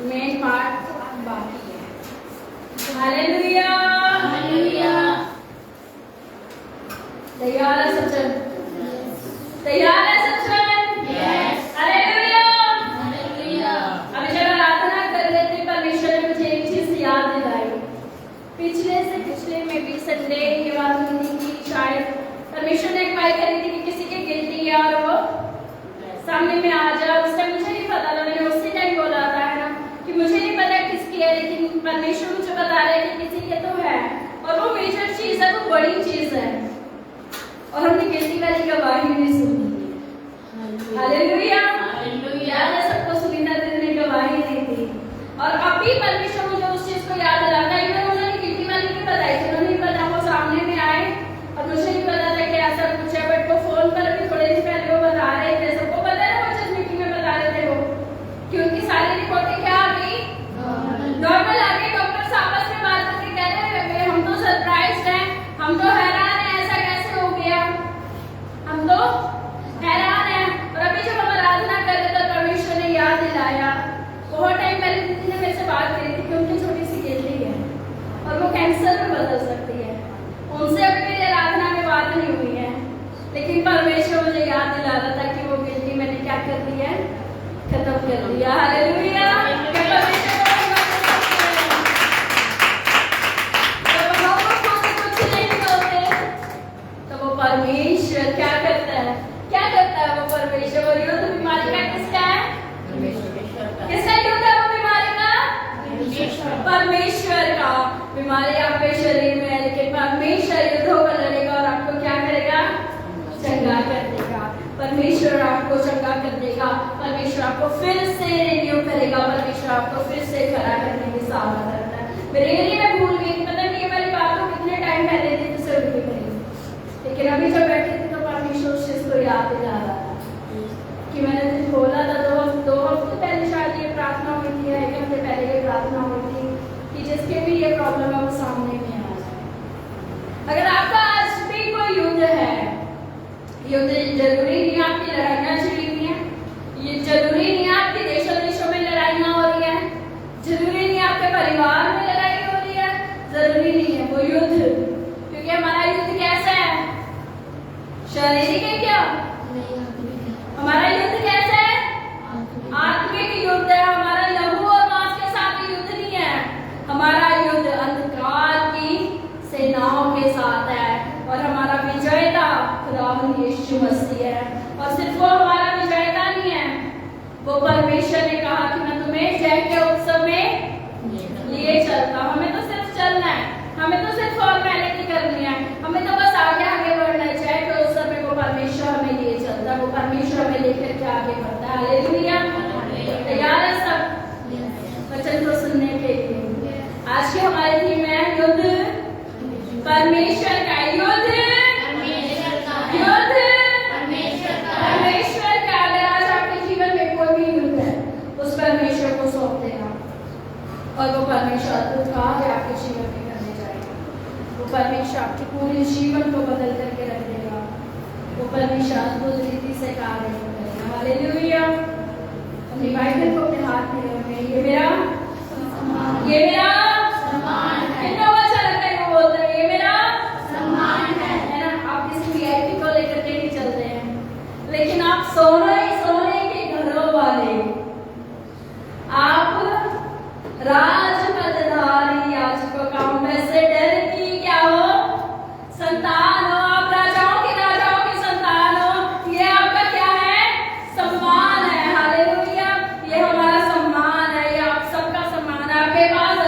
Main part बाकी है। Hallelujah, hallelujah. तैयार है सब जन? तैयार है सब जन? यस। Hallelujah, hallelujah. अभी जब आराधना कर रहे थे, परमेश्वर ने मुझे एक चीज याद दिलाई। पिछले में भी संडे के बाद मीटिंग की, शायद परमेश्वर ने एक बात करी थी कि किसी के गिल्टी है और वो सामने में आ जाए। उस टाइम मुझे नहीं पता था, मैंने उसी टाइम बोला था है ना कि मुझे नहीं पता किसकी है, लेकिन परमेश्वर मुझे बता रहे हैं कि किसी के तो है, और वो मेजर चीज है, वो बड़ी चीज है। और हमने गिल्टी वाली गवाही भी सुनी। Hallelujah, hallelujah. सबको सुनीता दीदी ने गवाही दी थी, और अभी परमेश्वर मुझे उस चीज को याद दिलाता है। उन्होंने गिल्टी वाली नहीं बताई थी, उन्होंने पता वो सामने में आए और मुझे नहीं पता था कि ऐसा कुछ है, बट वो फोन पर अभी थोड़े दिन पहले वो बता रहे थे, सबको पता है वो जिस मीटिंग में बता रहे थे वो, कि उनकी सारी रिपोर्टें क्या आ गई, नॉर्मल आ गई। डॉक्टर आपस में बात करके कह रहे हैं हम तो सरप्राइज्ड हैं, हम तो हैरान हैं, ऐसा कैसे हो गया, हम तो हैरान हैं। और अभी जब हम आराधना कर रहे थे, परमेश्वर ने याद दिलाया। बहुत टाइम पहले दीदी ने मेरे से बात करी थी कि उनकी छोटी सी गिल्टी है और वो कैंसर में बदल सकती है। उनसे अभी मेरी आराधना में बात नहीं हुई है, लेकिन परमेश्वर मुझे याद दिला रहा था कि वो गिल्टी मैंने क्या कर दी है, खत्म कर दिया। हालेलुया। परमेश्वर क्या करता है, क्या करता है वो परमेश्वर? और युद्ध बीमारी का किसका है? किसका युद्ध है वो बीमारी का? परमेश्वर का। बीमारी आपके शरीर में है, लेकिन परमेश्वर युद्धों को लड़ेगा और आपको क्या करेगा? चंगा कर देगा। परमेश्वर आपको चंगा कर देगा। परमेश्वर आपको फिर से रिन्यू करेगा। परमेश्वर आपको फिर से खड़ा करने की सामर्थ रखता है। मेरे में भूल गई, पता नहीं ये वाली बात तो कितने टाइम पहले थी जिससे उठी करी, लेकिन अभी जब बैठे थे तो परमेश्वर उस चीज को याद दिला रहा था कि मैंने तुझे बोला था। दो हफ्ते पहले शायद ये प्रार्थना हुई थी, एक हफ्ते पहले ये प्रार्थना हुई थी कि जिसके भी ये प्रॉब्लम है वो सामने में आ जाए। अगर आपका आज भी कोई युद्ध है, युद्ध जरूरी नहीं आपकी लड़ाइयाँ छिड़ी हुई है, ये जरूरी नहीं आपके देशों में लड़ाइयाँ हो रही है, जरूरी नहीं आपके परिवार में लड़ाई हो रही है, जरूरी नहीं है वो युद्ध। क्योंकि हमारा युद्ध कैसा है? शारीरिक है क्या? हमारा युद्ध कैसा है? आत्मिक युद्ध है। हमारा लहू और मांस के साथ युद्ध नहीं है, हमारा युद्ध अंधकार की सेनाओं के साथ है, और हमारा विजेता खुदावंद यीशु मसीह है। और सिर्फ वो हमारा विजेता नहीं है, वो परमेश्वर ने कहा कि मैं तुम्हें जय के उत्सव में लिए चलता हूं। हमें तो सिर्फ चलना है, हमें तो सिर्फ फॉर्मेलिटी करनी है, हमें तो बस आगे आगे बढ़ना है। जय के उत्सव में वो परमेश्वर हमें लिए चलता है, वो परमेश्वर हमें लेकर के आगे बढ़ता है। हालेलुया। तैयार है सब वचन को सुनने के लिए? आज की हमारी थीम है युद्ध परमेश्वर का। युद्ध युद्ध परमेश्वर का। अगर आज आपके जीवन में कोई भी युद्ध है, उस परमेश्वर को सौंप देना, और वो परमेश्वर अद्भुत कार्य आपके जीवन में करने जाएगा। वो परमेश्वर आपके पूरे जीवन को बदल करके रख देगा। वो परमेश्वर अद्भुत रीति से कार्य करेगा। हालेलुया। अपनी बाइबल को अपने हाथ में रखें। ये मेरा सम्मान है। कितना अच्छा लगता है वो बोलते हैं ये मेरा सम्मान है ना। आप किसी वीआईपी को लेकर के नहीं चलते हैं, लेकिन आप सोने के घरों वाले, आप राजपदधारी याजकों का एम्बेसडर की क्या हो? संतान हो। आप राजाओं की संतान हो। ये आपका क्या है? सम्मान है। हालेलुया। ये हमारा सम्मान है, ये आप सबका सम्मान है। आपके पास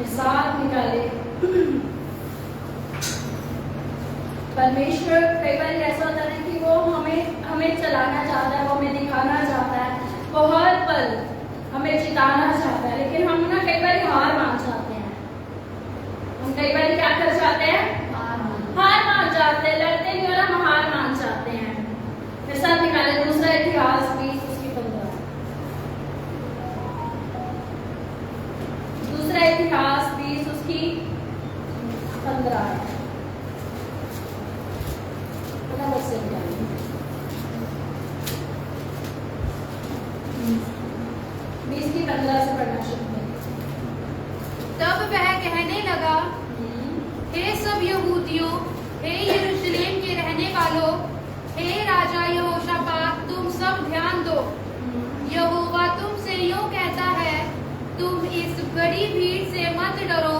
साथ निकाले। परमेश्वर कई बार ऐसा होता है कि वो हमें चलाना चाहता है, वो हमें दिखाना चाहता है, वो हर पल हमें जिताना चाहता है, लेकिन हम ना कई बार हार मान जाते हैं। हम कई बार क्या कर जाते हैं? हार मान जाते हैं, लड़ते नहीं और हम हार मान जाते हैं। मेरे साथ निकाले दूसरा इतिहास 20 उसकी 15। दूसरा इतिहास 20 उसकी 15 से 20 की 15 से पढ़ना शुरू करें। तब वह कहने लगा, हे सब यहूदियों, हे यरूशलेम के रहने वालों, हे राजा यहोशापात, तुम सब ध्यान दो। यहोवा तुमसे यूं कहता है, तुम इस बड़ी भीड़ से मत डरो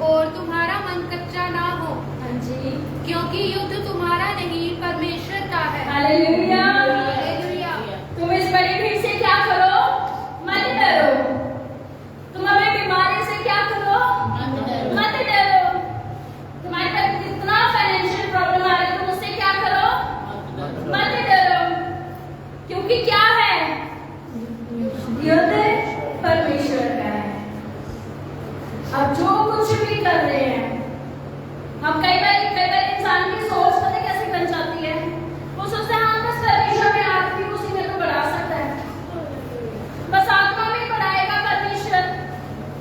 और तुम्हारा मन कच्चा ना हो। हाँ जी, क्योंकि युद्ध तुम्हारा नहीं, परमेश्वर का है। हालेलुया। हालेलुया। तुम इस बड़ी भीड़ से क्या करो? मत डरो। तुम अपनी बीमारी से क्या करो? मत डरो। तुम्हारे पास कितना फाइनेंशियल प्रॉब्लम आ रहा है, तुम उससे क्या करो? मत डरो। क्योंकि क्या है? युद्ध परमेश्वर का है। अब जो कुछ भी कर रहे हैं, हम कई बार इंसान की सोच पता कैसे बन जाती है? वो सोचते हैं हाँ बस परमेश्वर में आत्मा उसी में तो बढ़ा सकता है, बस आत्मा में बढ़ाएगा परमेश्वर,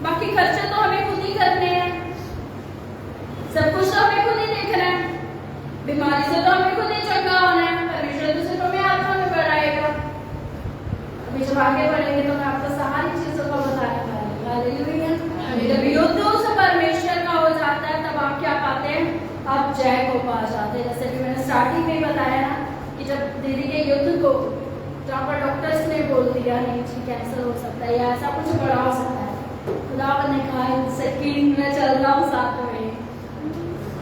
बाकी खर्चे तो हमें खुद ही करने हैं, सब कुछ तो हमें खुद ही देखना है, बीमारी से तो हमें खुद ही चंगा होना है, परमेश्वर तो सिर्फ हमें आत्मा में बढ़ाएगा। अभी जब आगे बढ़ेंगे तो मैं आपको सारी चीजों को बताने वाली हूँ। हालेलुया। जब युद्ध उस परमेश्वर का हो जाता है तब आप क्या पाते हैं? आप जय को पा जाते हैं। जैसे कि मैंने स्टार्टिंग में बताया ना कि जब दीदी के युद्ध को जहाँ पर डॉक्टर्स ने बोल दिया नहीं जी कैंसर हो सकता है या ऐसा कुछ बड़ा हो सकता है, खुदा ने कहा इनसे कि मैं चल रहा हूँ साथ में,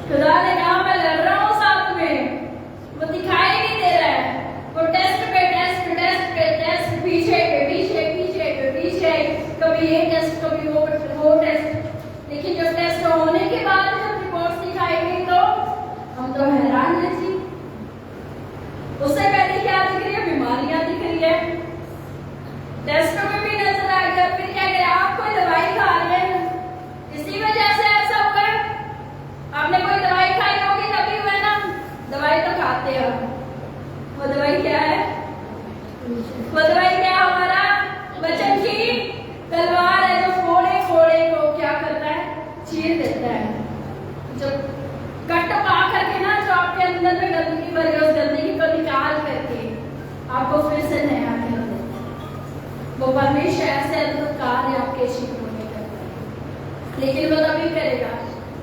खुदा ने कहा मैं लड़ रहा हूँ साथ में, वो दिखाई नहीं दे रहा है, वो टेस्ट पे टेस्ट टेस्ट पे टेस्ट, पीछे पे पीछे पीछे पे पीछे, कभी ये टेस्ट कभी वो टेस्ट, लेकिन जब टेस्ट होने के बाद जब रिपोर्ट्स दिखाई गई तो हम तो हैरान हैं जी। उससे पहले क्या दिख रही है? बीमारियां दिख रही है, टेस्ट में भी नजर आ गया, फिर क्या करें? आप कोई दवाई खा रहे हैं, इसी वजह से ऐसा हुआ है। आपने कोई दवाई खाई होगी तभी हुआ ना, दवाई तो खाते हैं हम। वो दवाई क्या है? वो दवाई क्या है? हमारा वचन की तलवार है जो फोड़े फोड़े को क्या करता है? चीर देता है। जो कट पा करके ना जो आपके अंदर में गंदगी भरी है उस गंदगी को निकाल करके आपको फिर से नया कर देता है। वो परमेश्वर ऐसे अद्भुत कार्य आपके जीवन में करता है, लेकिन वो तभी करेगा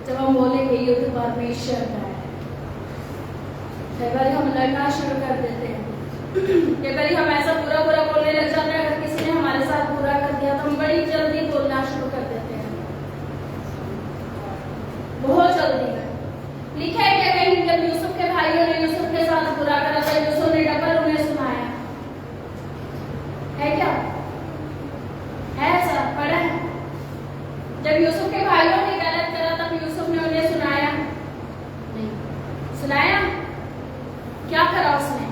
जब हम बोलेंगे युद्ध परमेश्वर का है। कई बार हम लड़ना शुरू कर देते हैं, कई बार हम ऐसा बुरा बुरा बोलने लग जाते हैं, अगर किसी ने हमारे साथ बुरा कर दिया तो हम बड़ी जल्दी बोलना शुरू कर देते हैं, बहुत जल्दी। लिखा है क्या कहीं जब यूसुफ के भाइयों ने यूसुफ के साथ बुरा करा था, यूसुफ ने डबल उन्हें सुनाया है क्या? है ऐसा पढ़ा है? जब यूसुफ के भाइयों ने गलत करा तब यूसुफ ने उन्हें सुनाया नहीं? सुनाया? क्या करा उसने?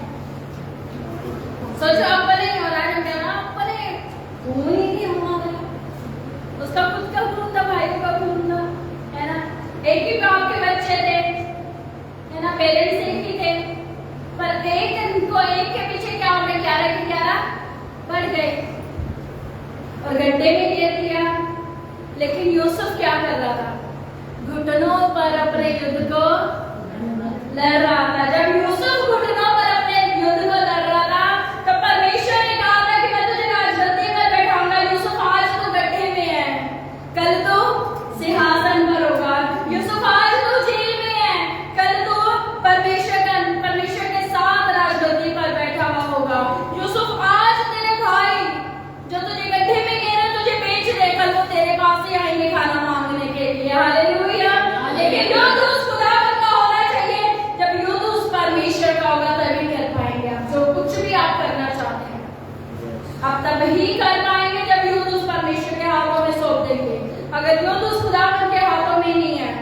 सोचो अपने ही हो रहा है, क्या ना अपने खून ही नहीं हमारा, उसका खुद का खून था, भाई का खून था, है ना? एक ही बाप के बच्चे थे, है ना? पेरेंट्स एक ही थे, पर एक के पीछे क्या हो गया? 11 के 11 बढ़ गए और गड्ढे में गिर दिया। लेकिन यूसुफ क्या कर रहा था? घुटनों पर अपने युद्ध को लड़ रहा था। जब यूसुफ घुटनों पर अपने युद्ध को लड़ रहा था तो परमेश्वर ने कहा था कि मैं तुझे राजगद्दी पर बैठाऊंगा। यूसुफ आज तो गड्ढे में है, कल तो सिंहासन पर होगा। यूसुफ आज तो जेल में है, कल तो परमेश्वर के साथ राजगद्दी पर बैठा हुआ होगा। यूसुफ आज तेरे भाई जो तुझे गड्ढे में गिरे तुझे बेच दे, कल वो तेरे पास ही आएंगे खाना मांगने के लिए। हालेलुया। लेकिन युद्ध उस खुदा का होना चाहिए जब युद्ध उस परमेश्वर अगर युद्ध उस खुदावन के हाथों में नहीं है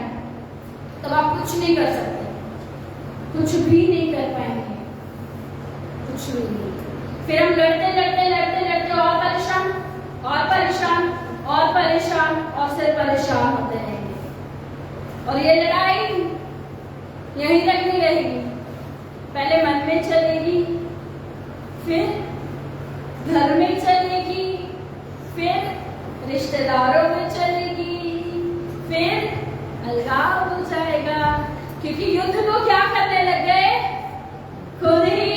तब आप कुछ नहीं कर सकते, कुछ भी नहीं कर पाएंगे, कुछ भी नहीं। फिर हम लड़ते लड़ते लड़ते लड़ते और परेशान और परेशान और परेशान और सिर्फ परेशान होते रहेंगे। और ये लड़ाई यहीं तक नहीं रहेगी, पहले मन में चलेगी, फिर घर में चलेगी, फिर रिश्तेदारों में चलेगी, फिर अलगाव हो जाएगा। क्योंकि युद्ध को क्या करने लग गए, खुद ही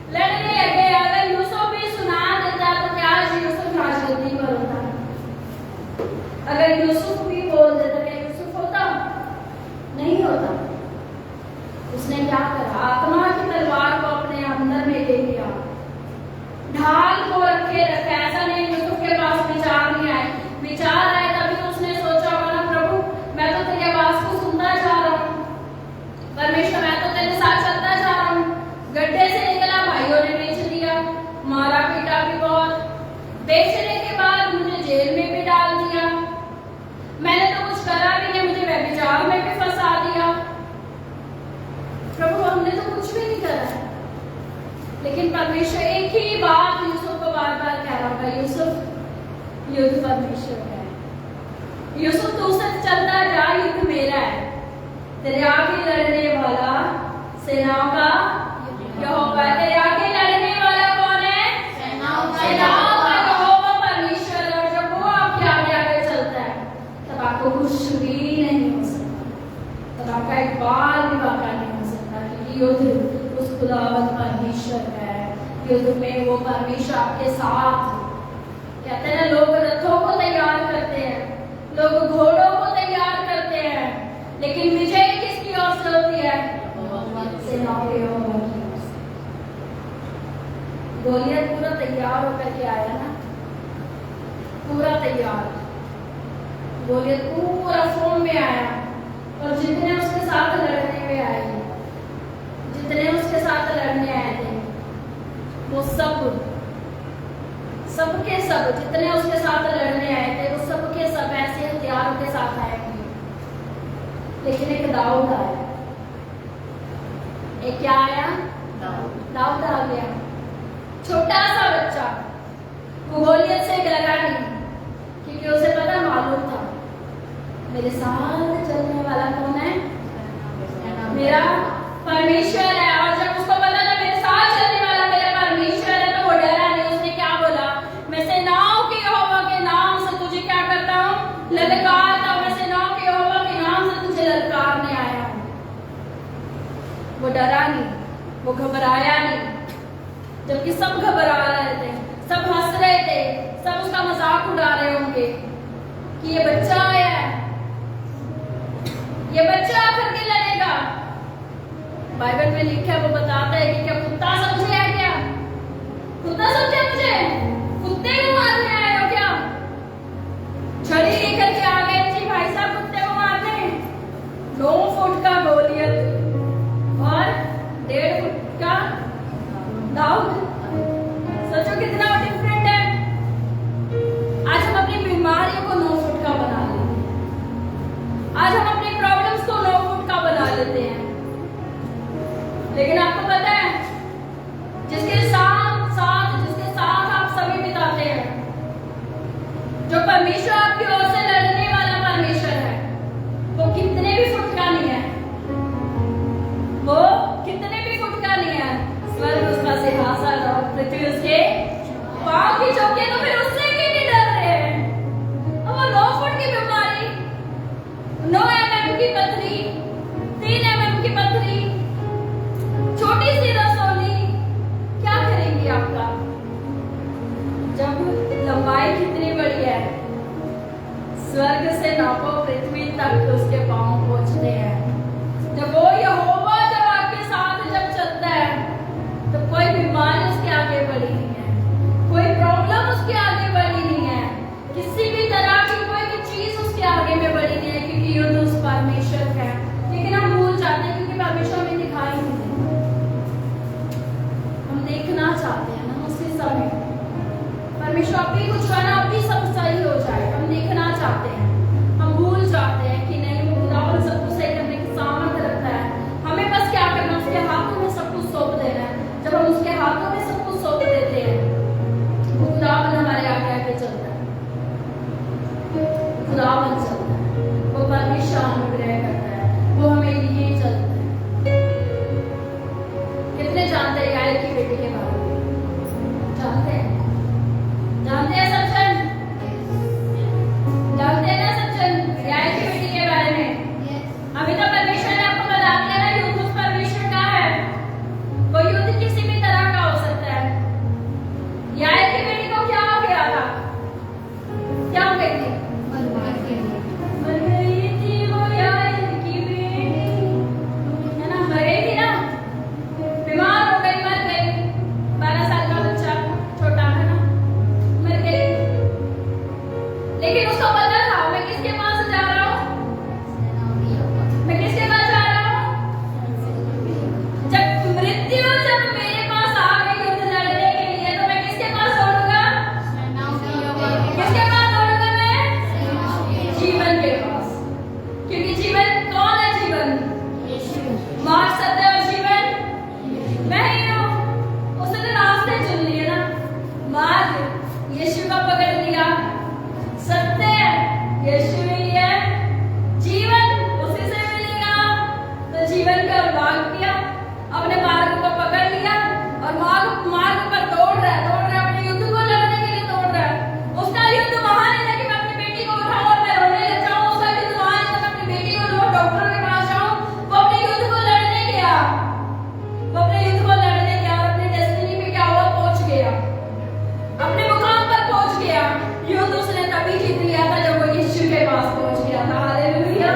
लड़ने लग गए। अगर यूसुफ भी सुना देता तो क्या यूसुफ राजगद्दी पर होता, अगर यूसुफ भी बोल देता क्या यूसुफ होता, नहीं होता। उसने क्या करा, आत्मा की तलवार को अपने अंदर में ले लिया, ढाल को रखे रखा। ऐसा नहीं यूसुफ के पास विचार नहीं आए, विचार आए तभी तो उसने सोचा होगा ना, प्रभु मैं तो तेरी आवाज को सुनता जा रहा हूँ, परमेश्वर मैं तो तेरे साथ चलता जा रहा हूँ। गड्ढे से निकला, भाइयों ने बेच दिया, मारा पीटा भी बहुत, बेचने के बाद मुझे जेल में भी डाल दिया, मैंने तो कुछ करा भी नहीं, मुझे व्यभिचार में भी फंसा दिया। प्रभु हमने तो कुछ भी नहीं करा है, लेकिन परमेश्वर एक ही बात यूसुफ को बार बार कह रहा था, यूसुफ युद्ध परमेश्वर का है, यूसुफ तू से चलता जा, युद्ध मेरा है, तेरे आगे लड़ने वाला सेनाओं का यहोवा है। तेरे आगे लड़ने वाला कौन है, सेनाओं का यहोवा परमेश्वर। और जब वो आपके आगे आगे चलता है तब आपको कुछ भी नहीं हो सकता, तब आपका एक बाल भी बाका नहीं हो सकता, क्योंकि युद्ध उस खुदावंद परमेश्वर का है। युद्ध में वो परमेश्वर आपके साथ। कहते हैं ना, लोग रथों को तैयार करते हैं, लोग घोड़ों को तैयार करते हैं, लेकिन विजय किसकी ओर से होती है, सेनाओं के यहोवा की ओर से। गोलियत पूरा तैयार होकर के आया ना, पूरा तैयार, गोलियत पूरा फॉर्म में आया, और जितने उसके साथ लड़ने में आए, जितने उसके साथ लड़ने आए थे, वो सबके सब जितने उसके साथ लड़ने आए थे, वो सबके सब ऐसे हथियारों के साथ आएंगे। लेकिन एक दाऊद आया, एक क्या आया, दाऊद आ गया, छोटा सा बच्चा, वो गोलियत से डरा नहीं, क्योंकि उसे पता मालूम था मेरे साथ चलने वाला कौन है, मेरा परमेश्वर है। और जब उसको पता था मेरे साथ चलने वाला मेरा परमेश्वर है, तो वो डरा नहीं। उसने क्या बोला, मैं सेनाओं के यहोवा के नाम से तुझे क्या करता हूँ, ललकारता हूँ, मैं सेनाओं के यहोवा के नाम से तुझे ललकारने आया हूँ। वो डरा नहीं, वो घबराया नहीं, जबकि सब घबरा रहे थे, सब हंस रहे थे, सब उसका मजाक उड़ा रहे होंगे कि ये बच्चा आया है, ये बच्चा आकर के लड़ेगा। बाइबल में लिखा है, वो बताता है कि क्या कुत्ता समझे है, क्या कुत्ता समझे मुझे, कुत्ते को मारने आए हो क्या, छड़ी लेकर के आ गए जी भाई साहब कुत्ते को मारने। 9 फुट का गोलियत और 1.5 फुट का दाऊद, सोचो कितना डिफरेंट है। आज हम अपनी बीमारियों को 9 फुट का बना लेते हैं, आज हम अपनी प्रॉब्लम्स को 9 फुट का बना लेते हैं। लेकिन आपको पता है, जिसके साथ आप समय बिताते हैं, जो परमेश्वर आपकी ओर से लड़ने वाला परमेश्वर है, वो कितने भी फुट का नहीं है, वो कितने भी फुट का नहीं है। स्वर्ग उसका सिंहासन और पृथ्वी उसके पांव की चौकी, तो फिर उससे क्यों नहीं डर रहे हैं। अब वो 9 फुट की बीमारी, 9 mm की पथरी, 3 mm की पथरी, छोटी सी रसौली क्या करेंगी आपका, जब लंबाई कितनी बड़ी है, स्वर्ग से नापो पृथ्वी तक उसके पांव पहुंचते हैं। जब वो यहोवा जब आपके साथ जब चलता है, तो कोई बीमारी उसके आगे बढ़ी नहीं है, कोई प्रॉब्लम उसके आगे बढ़ी नहीं है, किसी भी तरह की कोई भी चीज उसके आगे में बढ़ी नहीं है, क्योंकि युद्ध उस परमेश्वर का है। लेकिन हम भूल जाते हैं, क्योंकि परमेश्वर हमें दिखाई नहीं देता, हम देखना चाहते हैं ना उसी समय परमेश्वर आप भी कुछ करना, आप भी सब सही हो जाए, हम देखना चाहते हैं। खुदावन चलता है, वो परमेश्वर अनुग्रह करता है, वो हमें लिए चलता है। कितने जानते हैं यार की बेटी के बारे में? जानते हैं? जानते हैं सज्जन? जानते हैं ना सज्जन यार की बेटी के बारे में? अभी तो परमेश्वर ने आपको बता दिया ना युद्ध उस परमेश्वर का है। वो युद्ध किसी भी तरह का हो सकता है। यार की बेटी को क्या हो गया था? क्या हो गई थी? मर गई थी वो यार की बेटी, है ना? मर गई थी ना, बीमार हो गई, मर गई। 12 साल का बच्चा, छोटा है ना, मर गई। लेकिन उसको पता था मैं किसके पास जा रहा हूँ, मैं किसके पास जा रहा हूँ। जब मृत्यु जब मेरे पास आ गई युद्ध लड़ने के लिए, तो मैं किसके पास दौड़ूंगा? किसके पास दौड़ूंगा मैं? जीवन के पास। क्योंकि जीवन कौन है? जीवन मार्ग, सत्य और जीवन मैं ही हूँ। उसने तो रास्ते चुन लिए ना। मार्ग यीशु को पकड़ लिया, सत्य यीशु ही है, जीवन उसी से मिलेगा। तो जीवन का मार्ग किया, अपने मार्ग को पकड़ लिया और मार्ग पर दौड़ रहा है, अपने युद्ध को लड़ने के लिए दौड़ रहा है। उसका युद्ध वहां नहीं था कि मैं अपनी बेटी को उठाऊं और मैं रोने लग जाऊं। उसका युद्ध वहां नहीं था मैं अपनी बेटी को लो डॉक्टर के पास जाऊं। वो अपने युद्ध को लड़ने गया, वो अपने युद्ध को लड़ने गया और अपने डेस्टिनी पे क्या हुआ? पहुंच गया, अपने मुकाम पर पहुंच गया। युद्ध उसने तभी जीत लिया था जब वो यीशु के पास पहुंच गया था। हालेलुया।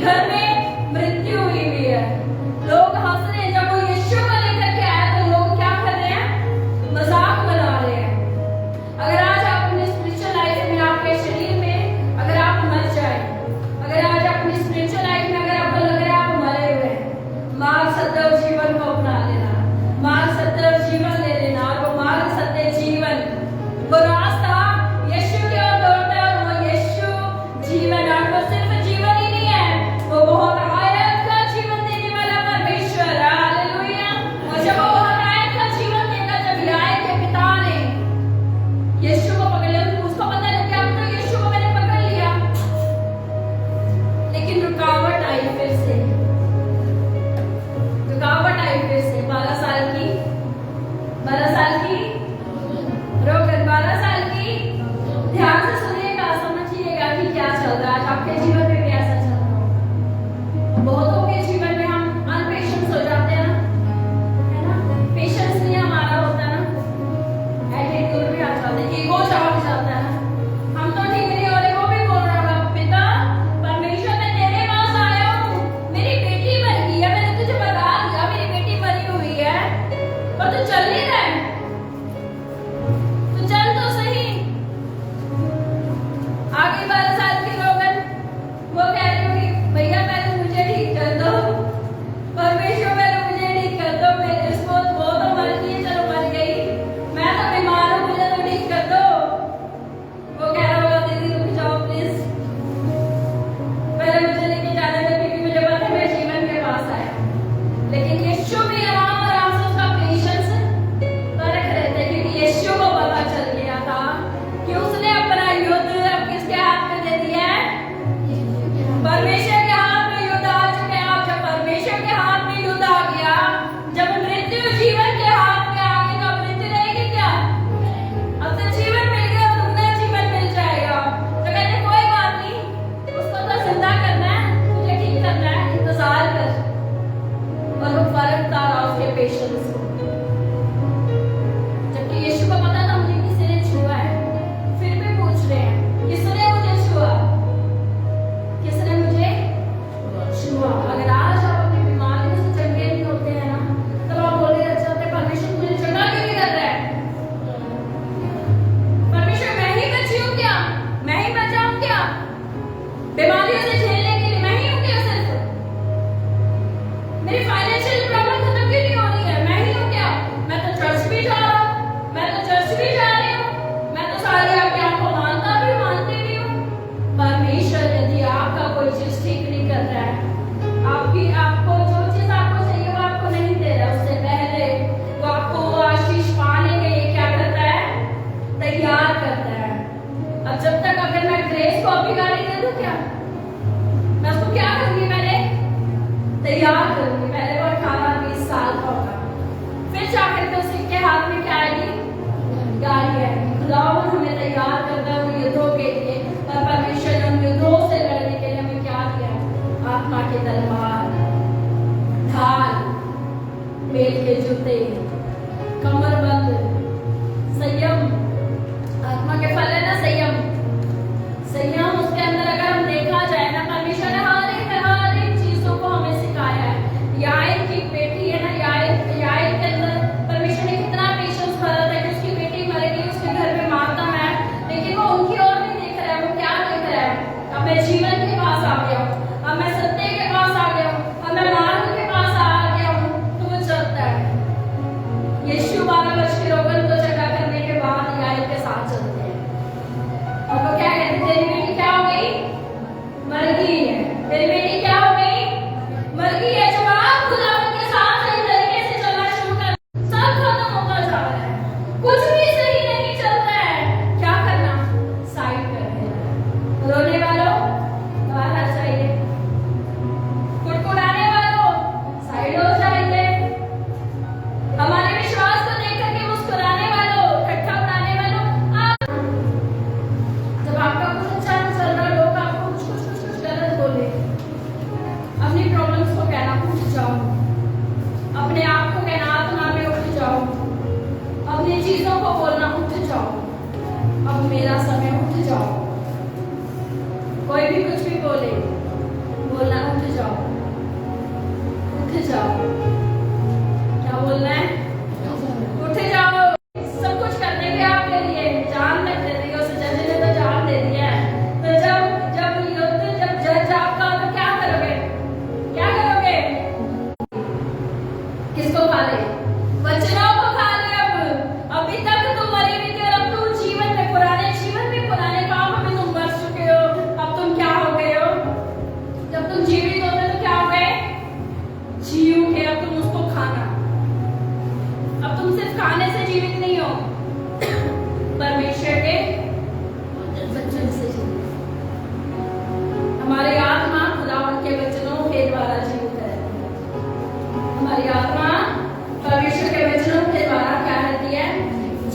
घर में मृत्यु हुई भी है, लोग हंस रहे हैं। जब वो यीशु को लेकर के आया तो लोग क्या कर रहे हैं? मजाक बना रहे हैं। अगर आज आप अपनी स्पिरिचुअल लाइफ में, आपके शरीर में अगर आप मर जाए, अगर आज अपनी स्पिरिचुअल लाइफ में अगर आपको लग रहा है आप मरे हुए हैं, मार्ग, सत्य और जीवन को अपना लेना, मार्ग, सत्य और जीवन ले लेना। और वो मार्ग, सत्य, जीवन, वो रास्ता यीशु की ओर दौड़ता है। और वो यीशु जीवन, और वो सिर्फ जीवन ही नहीं है, वो बहुत आयत का जीवन देने वाला परमेश्वर है। हालेलुया। और जब वो बहुत आयत का जीवन देगा, जब याए के पिता ने यीशु को पकड़ लिया, उसको पता लग गया अब तो यीशु को मैंने पकड़ लिया, लेकिन रुकावट आई फिर से, रुकावट आई फिर से। 12 साल की रोकन, 12 साल की। ध्यान से सुनिएगा, समझिएगा कि क्या चल रहा है। आपके जीवन में भी ऐसा चल रहा होगा। बहुतों के जीवन में हम अनपेशेंस हो जाते हैं ना, है ना? पेशेंस नहीं हमारा होता ना, एटीट्यूड भी आ जाता है, ईगो जाग जाता है। हम तो ठीक नहीं हो रहे, वो भी बोल रहा होगा, पिता परमेश्वर मैं तेरे पास आया हूँ, मेरी बेटी मर गई है, मैंने तुझे बता दिया मेरी बेटी मरी हुई है, पर तू चल नहीं रहा है, तू चल तो सही। आगे 12 साल की रोगन, वो कह रही होगी भैया पहले मुझे ठीक कर दो, परमेश्वर पहले मुझे ठीक कर दो, मैं इसको वो तो मर गई, चलो मर गई, मैं तो बीमार हूँ, मुझे तो ठीक कर दो। वो कह रहा होगा दीदी रुक जाओ प्लीज, पहले मुझे लेके जाने दो, क्योंकि मुझे पता है मैं जीवन के पास आया। लेकिन यीशु भी आराम से उसका पेशेंस परख रहे थे, क्योंकि यीशु को पता चल गया था कि उसने अपना युद्ध अब किसके हाथ में दे दिया है? परमेश्वर के हाथ में युद्ध आ चुका है। अब जब परमेश्वर के हाथ में युद्ध आ गया, जब मृत्यु जीवन के हाथ में आ गई, तो अब मृत्यु रहेगी क्या? अब तो जीवन मिल गया, दुगना जीवन मिल जाएगा। तो कहते कोई बात नहीं, उसको तो जिंदा करना है, तुझे ठीक करना है, इंतजार कर। और वो फर्क था उसके पेशेंस को। जबकि यीशु को पता था मुझे किसी ने छुआ है, फिर भी पूछ रहे हैं किसने मुझे छुआ, किसने मुझे छुआ। अगर आज आप अपनी बीमारियों से चंगे नहीं होते हैं ना, तब आप बोले रह जाते परमेश्वर मुझे चंगा क्यों नहीं कर रहा है? परमेश्वर मैं ही बची हूँ क्या? मैं ही बचाऊँ क्या? बीमारियों से झेलने के लिए मैं ही हूँ क्या? सिर्फ मेरी फाइनेंशियल प्रॉब्लम खत्म क्यों नहीं हो रही है? मैं ही हूँ क्या? मैं तो चर्च भी जा रहा हूँ, मैं तो चर्च भी जा रही हूँ, मैं तो सारे आपके आप को मानती भी हूँ। परमेश्वर यदि आपका कोई चीज ठीक नहीं कर रहा है, आपको जो चीज आपको चाहिए वो आपको नहीं दे रहा, उससे पहले वो आपको आशीष पाने के लिए क्या करता है? तैयार करता है। अब जब तक अगर मैं ग्रेस को अभी तैयार करूंगी। पहले वो 18-20 साल का होगा, फिर जाकर के उसके हाथ में क्या आएगी? गाड़ी आएगी। खुदावन हमें तैयार करता है उन युद्धों के लिए, और परमेश्वर ने उन युद्धों से लड़ने के लिए हमें क्या दिया? आत्मा के तलवार, ढाल, मेल के जूते, कमरबंद, संयम। आत्मा के फल है ना संयम। संयम उसके अंदर अगर हम देखा जाए ना, परमेश्वर ने हर एक चीजों को हमें सिखाया है। याएल की बेटी है ना, याएल के अंदर परमेश्वर ने कितना पेशेंस भरा था कि उसकी बेटी मरेगी, उसके घर में मातम है, लेकिन वो उनकी ओर नहीं देख रहा है। वो क्या देख रहा है? अब मैं जीवन के पास आ गया हूँ, अब मैं सत्य के पास आ गया हूँ, अब मैं मार्ग के पास आ गया हूँ। तो वो चलता है। यीशु 12 वर्ष के रोगन को चंगा करने के बाद याएल के साथ चलते हैं, और वो क्या कहते हैं? तेरी बेटी क्या हो गई? मर गई है। तेरी बेटी क्या हो गई? मर गई है। जब आप खुदावंद के साथ सही तरीके से चलना शुरू कर, सब खत्म होता जा रहा है, कुछ भी सही नहीं चल रहा है, क्या करना? साइड कर देना। रोने वालों बाहर आ जाइए, कुड़कुड़ाने वालों साइड हो जाइए, हमारे विश्वास को देख करके मुस्कुराने वालों, ठट्ठा उड़ाने वालों, जब आपका कुछ अच्छा नहीं चल रहा, लोग आपको कुछ गलत बोले, अपनी प्रॉब्लम्स को कहना उठ जाओ, अपने आप को कहना आत्मा में उठ जाओ, अपनी चीजों को बोलना उठ जाओ, अब मेरा समय, उठ जाओ। कोई भी कुछ भी बोले, बोलना उठ जाओ, उठ जाओ। क्या बोलना है? उठ जाओ। सब कुछ करने के आपके लिए जान तक दे दी, उस जज ने तो जान दे दिया है। तो जब युद्ध, जब जज आपका, तो क्या करोगे? क्या करोगे? किसको खा ले? वचनों को खा ले। अब अभी तक तुम मरी हुई थी, और अब तुम जीवन में, पुराने जीवन में, पुराने काम में तुम मर चुके हो। अब तुम क्या हो गए हो? जब तुम जीवित होते तो क्या हो गए? जी उठे। अब तुम उसको खाना। अब तुम सिर्फ खाने से जीवित नहीं हो, परमेश्वर के वचन से जीवित। हमारी आत्मा खुदावंद के वचनों के द्वारा जीवित रहती है। हमारी आत्मा परमेश्वर के वचनों के द्वारा क्या रहती है?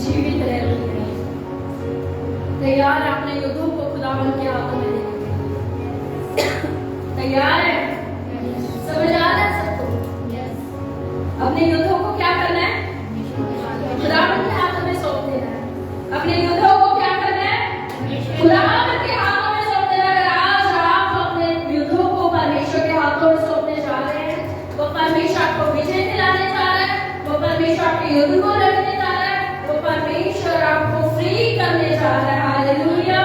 जीवित रहती है। तैयार है अपने युद्धों को खुदावंद के हाथों में देने के लिए? तैयार है? समझ आ रहा है सबको? अपने युद्धों को क्या करना है? खुदावंद के हाथों में सौंप देना है। अपने युद्धों को क्या करना है? खुदावंद के हाथों में सौंप देना है। अगर आज आप अपने युद्धों को परमेश्वर के हाथों में सौंपने जा रहे हैं, वो परमेश्वर आपको विजय दिलाने जा रहा है, वो परमेश्वर आपके युद्ध को लड़ने जा रहा है, वो परमेश्वर आपको फ्री करने जा रहा है। Hallelujah,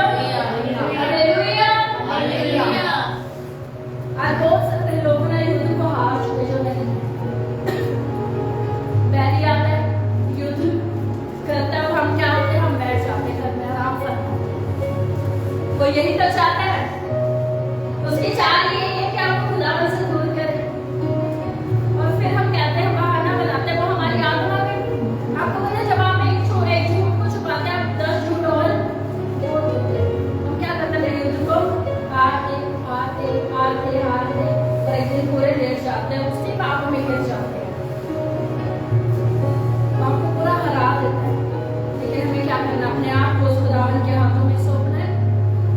hallelujah, hallelujah. आज बहुत सारे लोगों ने युद्ध को हार चुके, जो नहीं बैरी आता है, युद्ध करता है, हम क्या होते हैं? हम बैठ जाते हैं घर में आराम फरमा। वो यही तो चाहता है, उसकी चाल यही है कि आपको खुदावंद से दूर करे, और फिर हम कहते हैं, बहाना बनाते हैं। वो हमारी आत्मा में, आपको पता है, जब आप एक झूठ को छुपाते हैं, आप 10 झूठ और बोल देते हैं। हम क्या करते हैं? युद्ध को हारते और एक दिन पूरे लेट जाते हैं, उसी पाप में गिर जाते हैं, आपको पूरा हरा देता है। लेकिन हमें क्या करना? अपने आप को उस खुदावंद के हाथों में सौंपना है,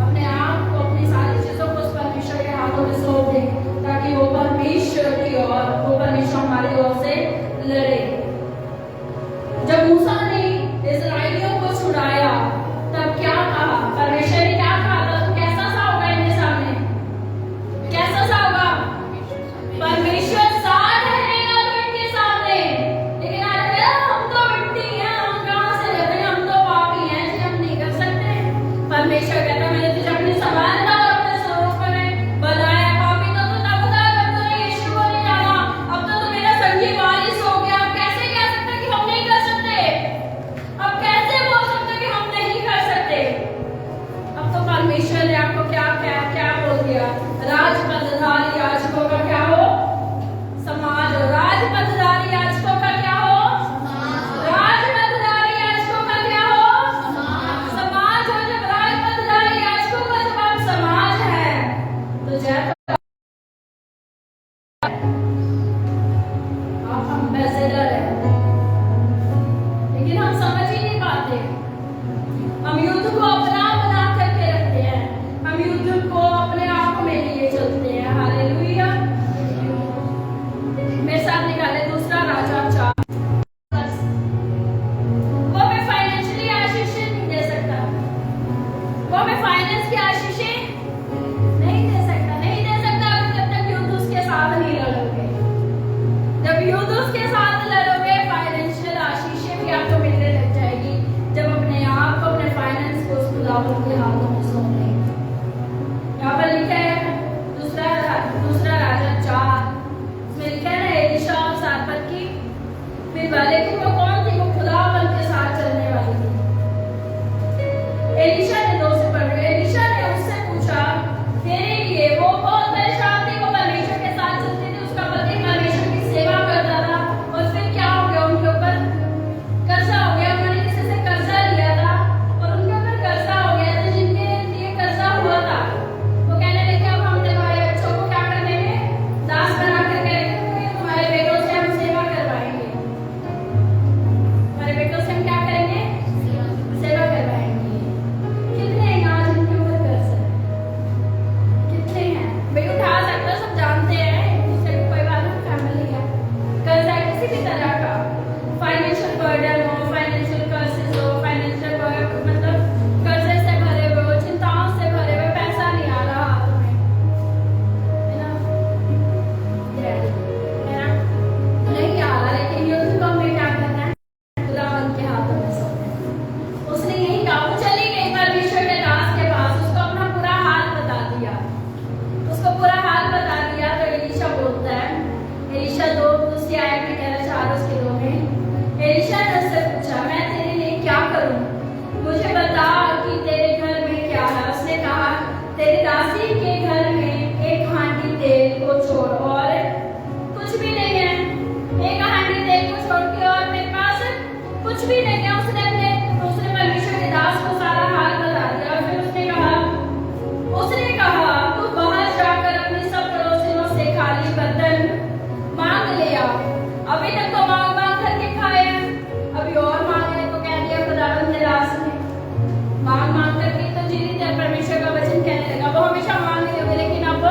अपने आप को, अपनी सारी चीजों को उस परमेश्वर के हाथों में सौंप दें, ताकि वो परमेश्वर की ओर, वो परमेश्वर हमारी ओर से लड़े। जब मूसा ने इस्राएलियों को छुड़ाया, तब क्या कहा? परमेश्वर ने क्या कहा था? तो कैसा सा होगा इनके सामने? कैसा सा होगा? परमेश्वर साथ रहेगा तो इनके सामने। लेकिन आज हम तो मिट्टी हैं, हम कहाँ से रहते हैं, हम तो पापी हैं जी, हम नहीं कर सकते। परमेश्वर कहता है, मैंने तुझे अपनी समानता और अपने स्वरूप में बनाया। पापी तो तू तब था जब तूने यीशु को नहीं जाना। अब तो तू मेरा संगी वारिस हो गया। अब कैसे कह सकते कि हम नहीं कर सकते? अब कैसे बोल सकते कि हम नहीं कर सकते? अब तो परमेश्वर ने आपको क्या क्या क्या बोल दिया? राजपथधारी याजकों का क्या हो? समाज हो। राजपथधारी याजकों का क्या हो? राजपथधारी याजकों का क्या हो? समाज हो। जब राजपथधारी याजकों का जब आप समाज है, तो जय लेकिन वो कौन थी? वो खुदावन के साथ चलने वाली थी। एलीशा ने 2 से पढ़ रहे, एलीशा ने उससे पूछा तेरे लिए, वो बहुत परेशान थी, वो परमेश्वर के साथ चलती थी, उसका पति परमेश्वर की सेवा करता था, और फिर क्या हो गया? उनके ऊपर कर्जा हो गया, उन्होंने किसी से कर्जा लिया था और उनके ऊपर कर्जा हो गया। तो जिनके लिए कर्जा हुआ था वो कहने लगे अब हम तुम्हारे बच्चों को क्या कर देंगे? दास बना करके रखेंगे, तुम्हारे बेटों से हम सेवा करवाएंगे, तुम्हारे बेटों से हम क्या करेंगे? सेवा करवाएंगे। कितने हैं आज जिनके ऊपर कर्जा है? कितने हैं भाई? उठा सकते हो, सब जानते हैं, एक दूसरे को कोई बात नहीं, फैमिली है, कर्जा किसी भी तरह का, फाइनेंशियल बर्डन हो, फाइनेंशियल कर्सेस हो, फाइनेंशियल मतलब कर्जे से भरे हुए हो, चिंताओं से भरे हुए, पैसा नहीं आ रहा हाथ में, है ना? नहीं आ रहा, लेकिन युद्ध को हमें क्या करना है? खुदावन के हाथों में सौंपना है। उसने यही कहा, वो चली गई परमेश्वर के दास के पास, उसको अपना पूरा हाल बता दिया, उसको पूरा हाल बता दिया। तो एलीशा बोलता है, एलीशा 2 उसकी आयत में कह रहा 4 उसके 2 में, एलीशा ने उससे पूछा मैं तेरे लिए क्या करूं? मुझे बता कि तेरे घर में क्या है? उसने कहा तेरी दासी के घर में 1 हांडी तेल को छोड़ और कुछ भी नहीं है। 1 हांडी तेल को छोड़ के और मेरे पास कुछ भी नहीं है। उसने परमेश्वर के दास को सारा हाल बता दिया। फिर उसने कहा तू बाहर जाकर अपने सब पड़ोसियों से खाली बर्तन मांग ले आ। अभी तक तो मांग करके खाए हैं, अभी और मांगने को कह दिया खुदावन के दास ने। मांग करके तो जी रही थी, परमेश्वर का वचन कहने लगा वो हमेशा मांग रही होगी, लेकिन अब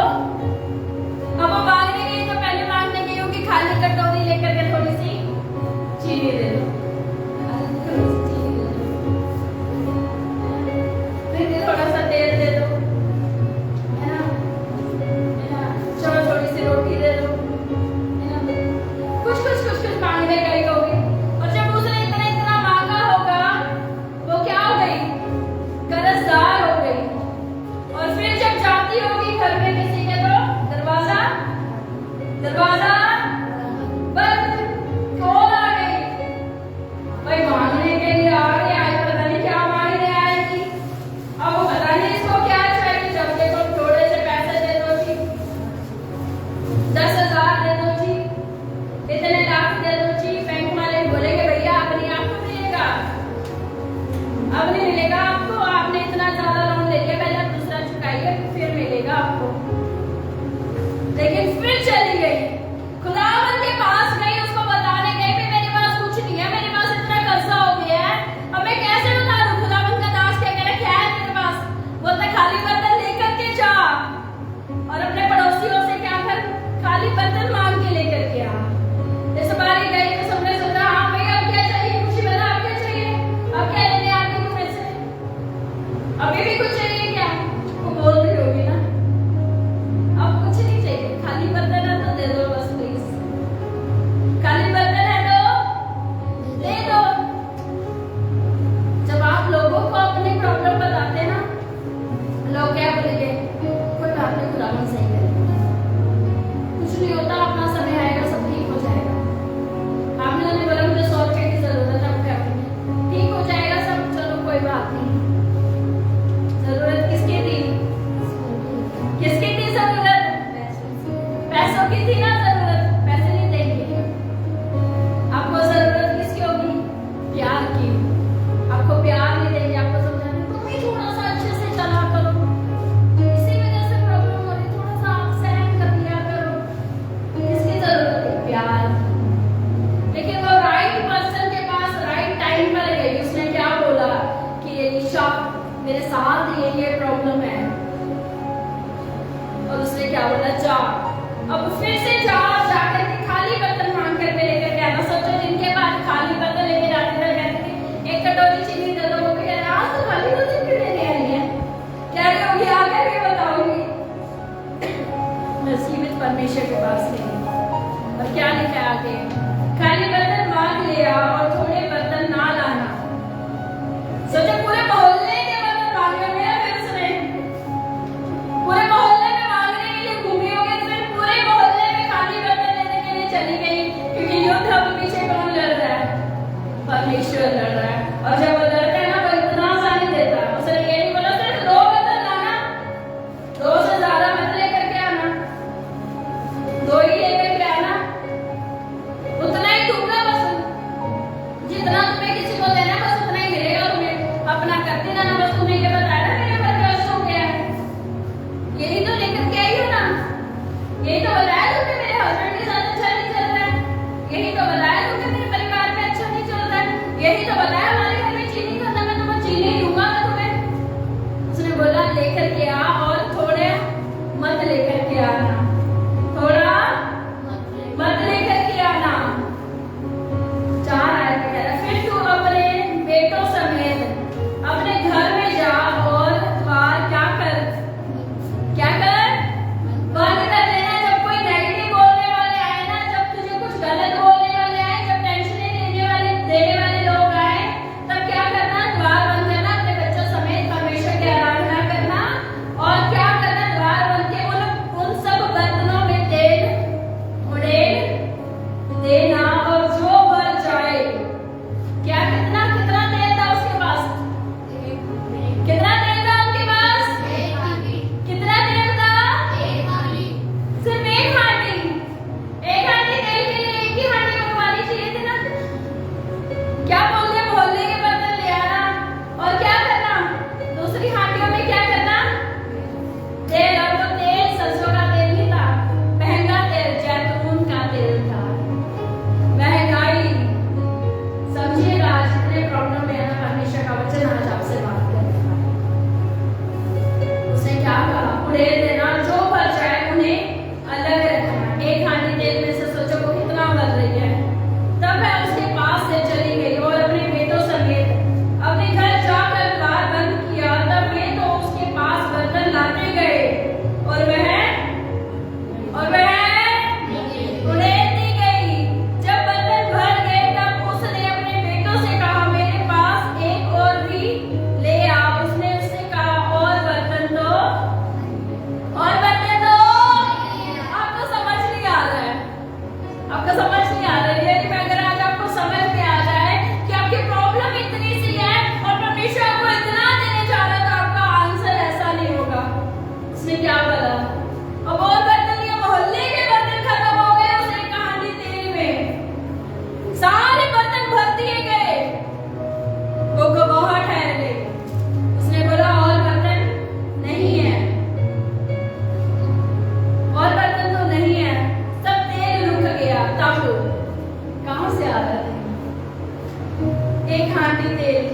वो मांगने गई तो पहले मांगने गई होगी खाली कटोरी लेकर के थोड़ी सी चीनी दे दो, थोड़ा सा तेल दे दो, है ना? चलो थोड़ी सी रोटी दे दो, है ना? कुछ मांगने गई होगी। और जब उसने इतना मांगा होगा, वो क्या हो गई? कर्जदार हो गई। और फिर जब जाती होगी घर में किसी के, तो दरवाजा बंद, कौन आ गई? भाई मांगने के लिए आ गई, आज पता नहीं क्या मांगने आएगी। अब वो पता नहीं इसको क्या चाहिए। जब देखो थोड़े से पैसे दे दो जी, 10,000 दे दो जी, इतने लाख दे दो जी। बैंक वाले बोलेंगे भैया अब नहीं, आपको मिलेगा, अब नहीं मिलेगा आपको, आपने इतना ज्यादा लोन ले लिया, पहले आप दूसरा चुकाइए फिर मिलेगा आपको। लेकिन फिर चली गई, खुदावन के पास गई, उसको बताने गई भी मेरे पास कुछ नहीं है, मेरे पास इतना कर्जा हो गया है, अब मैं कैसे बता दूं? खुदावन का दास क्या कह रहा है, क्या है तेरे पास? बोलता खाली बर्तन लेकर के जा और अपने पड़ोसियों से क्या कर? खाली बर्तन मांग के लेकर के आ। इस बारी गई तो सबने सोचा हाँ भैया अब क्या चाहिए? खुशी बता अब क्या चाहिए? अब क्या लेने आती हूँ मैं से? अभी भी कुछ चाहिए क्या? वो बोल रही होगी ना, अब कुछ नहीं चाहिए, खाली बर्तन है तो दे दो बस प्लीज, खाली बर्तन है तो दे दो। जब आप लोगों को अपनी प्रॉब्लम बताते ना, लोग क्या बोलेंगे? कोई बात नहीं, खुदावन सही करेगा, कुछ नहीं होता, अपना समय आएगा, सब ठीक हो जाएगा। आपने उन्हें बोला मुझे 100 रुपए की जरूरत है, ठीक हो जाएगा सब, चलो कोई बात नहीं। जरूरत किसकी थी? किसकी थी जरूरत? पैसों की थी ना जरूरत, पैसे नहीं देंगे। आपको जरूरत किसकी होगी? प्यार की। आपको प्यार नहीं देंगे, आपको समझाने तुम ही थोड़ा सा अच्छे से चला करो, इसी वजह से प्रॉब्लम हो रही, थोड़ा सा आप सहन कर लिया करो। किसकी जरूरत है? प्यार। लेकिन वो राइट पर्सन के पास राइट टाइम पर गई। उसने क्या बोला कि एलीशा मेरे साथ ये प्रॉब्लम है, और उसने क्या बोला? जा, अब फिर से जाकर के खाली बर्तन मांग करके लेकर के आना। सोचो जिनके पास खाली बर्तन लेके जाते थे, कहते थे 1 कटोरी चीनी दे दो, वो भी कहते आज तो खाली बर्तन क्यों लेने आई है? क्या करोगी? आकर के बताओगी। नसीबत परमेश्वर के पास गई और क्या लिखा आगे? खाली बर्तन मांग लिया और थोड़े बर्तन ना लाना। सोचो पूरे मोहल्ले के बर्तन मांगे हुए हैं, फिर उसने पूरे मोहल्ले में मांगने के लिए घूमी होगी, फिर पूरे मोहल्ले में खाली बर्तन लेने के लिए चली गई, क्योंकि युद्ध अब पीछे कौन लड़ रहा है? दे देना, जो भर जाए उन्हें अलग रखना। एक हांडी तेल में से सोचो वो कितना भर रही है। तब मैं उसके पास से चली गई और अपने बेटों समेत अपने घर जाकर द्वार बंद किया। तब वे तो उसके पास बर्तन लाते गए और वह उन्हें दी गई। जब बर्तन भर गए तब उसने अपने बेटों से कहा, मेरे पास एक और भी ले आओ। उसने उससे कहा, और बर्तन दो। आपको समझ नहीं आ रहा है? आपको समझ नहीं आ रहा है? कि अगर आज आपको समझ में आ जाए कि आपकी प्रॉब्लम इतनी सी है और परमेश्वर आपको इतना देने जा रहा है, तो आपका आंसर ऐसा नहीं होगा। उसने क्या बोला? अब और बर्तन लिए, मोहल्ले के बर्तन खत्म हो गए उस एक हांडी तेल में, सारे बर्तन भर दिए गए। वो गवाह ठहर गई। उसने बोला, और बर्तन नहीं है, और बर्तन तो नहीं है। सब तेल रुक गया। तब कहां से आ रहा है? एक हांडी तेल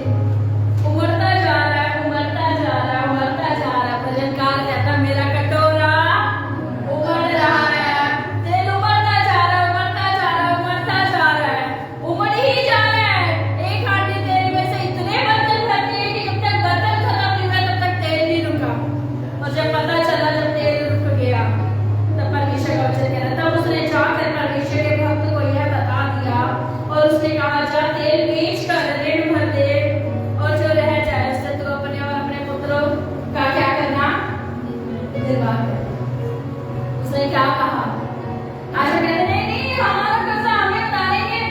उमड़ता जा रहा है, उमड़ता जा रहा है, उमड़ता जा रहा है। भजनकार कहता, मेरा कटोरा उमड़ रहा है। तेल उमड़ता जा रहा है, उमड़ता जा रहा है, उमड़ता जा रहा है, उमड़ ही जा रहा है। एक हांडी तेल में से इतने बर्तन भर दिए कि जब तक बर्तन खत्म नहीं हुए तब तक तेल नहीं रुका। और जब पता चला, जब तेल रुक गया, तब परमेश्वर का वचन कह रहा, तब उसने जाकर परमेश्वर के भक्त को यह बता दिया और उसने कहा, जा तेल बेच कर ऋण भर दे और जो रह जाए उससे तू अपने और अपने पुत्रों का क्या करना? निर्वाह कर। उसने क्या कहा? आज कहते नहीं, हमारा कर्जा हमें उतारेंगे,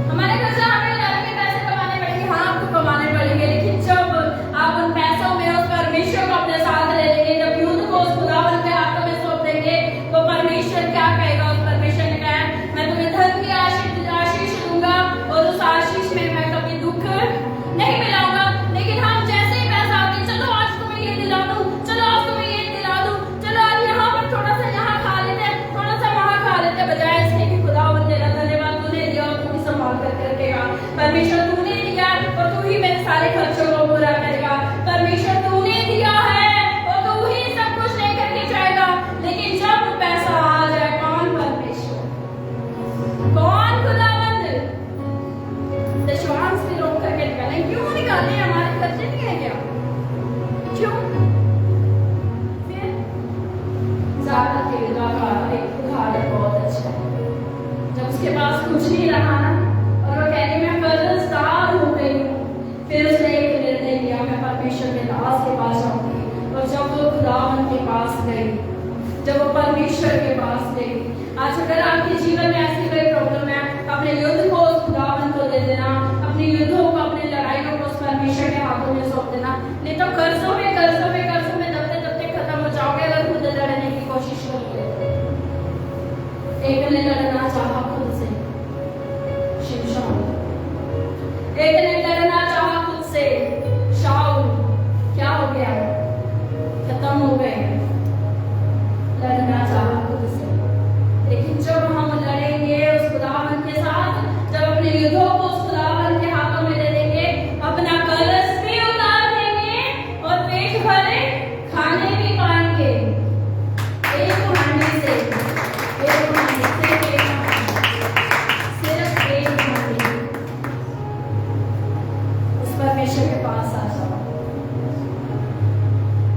हमारे कर्जा हमें उतारेंगे, पैसे कमाने पड़ेंगे। हाँ, आपको कमाने पड़ेंगे, लेकिन जब आप उन पैसों में उस परमेश्वर को अपने साथ ले लेंगे, जब युद्ध को उस खुदावन के हाथों में सौंप देंगे, तो परमेश्वर क्या कहेगा? उस परमेश्वर ने कहा, मैं तुम्हें धन की आशीष दूंगा और उस आशीष में मैं कभी दुख नहीं मिलाऊंगा। लेकिन हम जैसे ही पैसा आते, चलो आज तुम्हें ये दिला दूं, चलो आज तुम्हें ये दिला दूं, चलो आज यहाँ पर थोड़ा सा यहाँ खा लेते हैं, थोड़ा सा वहाँ खा लेते हैं, बजाय इसके कि खुदावन तेरा धन्यवाद, तूने दिया और तू ही संभाल करके रखेगा। परमेश्वर तूने दिया और तू ही मेरे सारे खर्चों को पूरा करेगा। परमेश्वर तूने दिया है और तू ही सब कुछ लेकर के जाएगा। लेकिन जब पैसा आ जाए, कौन परमेश्वर, कौन खुदावंद? दशवांश से रोक करके निकाले। क्यों निकाले? हमारे खर्चे नहीं है क्या? क्यों? फिर ज्यादा तेल का एक उदाहरण बहुत अच्छा है। जब उसके पास कुछ नहीं रहा ना, और वो कहने में कर्जदार हो गई हूँ, फिर उसने एक निर्णय लिया, मैं परमेश्वर के दास के पास जाऊंगी। और जब वो खुदावन के पास गई, जब वो परमेश्वर के पास गई, आज अगर आपके जीवन में ऐसी कोई प्रॉब्लम है, अपने युद्ध को उस खुदावन को दे देना, अपने युद्धों को, अपनी लड़ाइयों को उस परमेश्वर के हाथों में सौंप देना। नहीं तो कर्जों में दबते खत्म हो जाओगे अगर खुद लड़ने की कोशिश करोगे। एक ने लड़ना चाहा खुद से, शिमशोन। एक ने लड़ना चाहा खुद से, शाऊल। क्या हो गया? खत्म हो गए। लड़ना चाहा खुद से। लेकिन जब हम लड़ेंगे उस खुदावन के साथ, जब अपने युद्धों को उस खुदावन के हाथों में दे देंगे, अपना कर्ज भी उतार देंगे और पेट भरे खाने भी पाएंगे। एक हांडी से, सिर्फ एक हांडी। उस परमेश्वर के पास आ जाओ,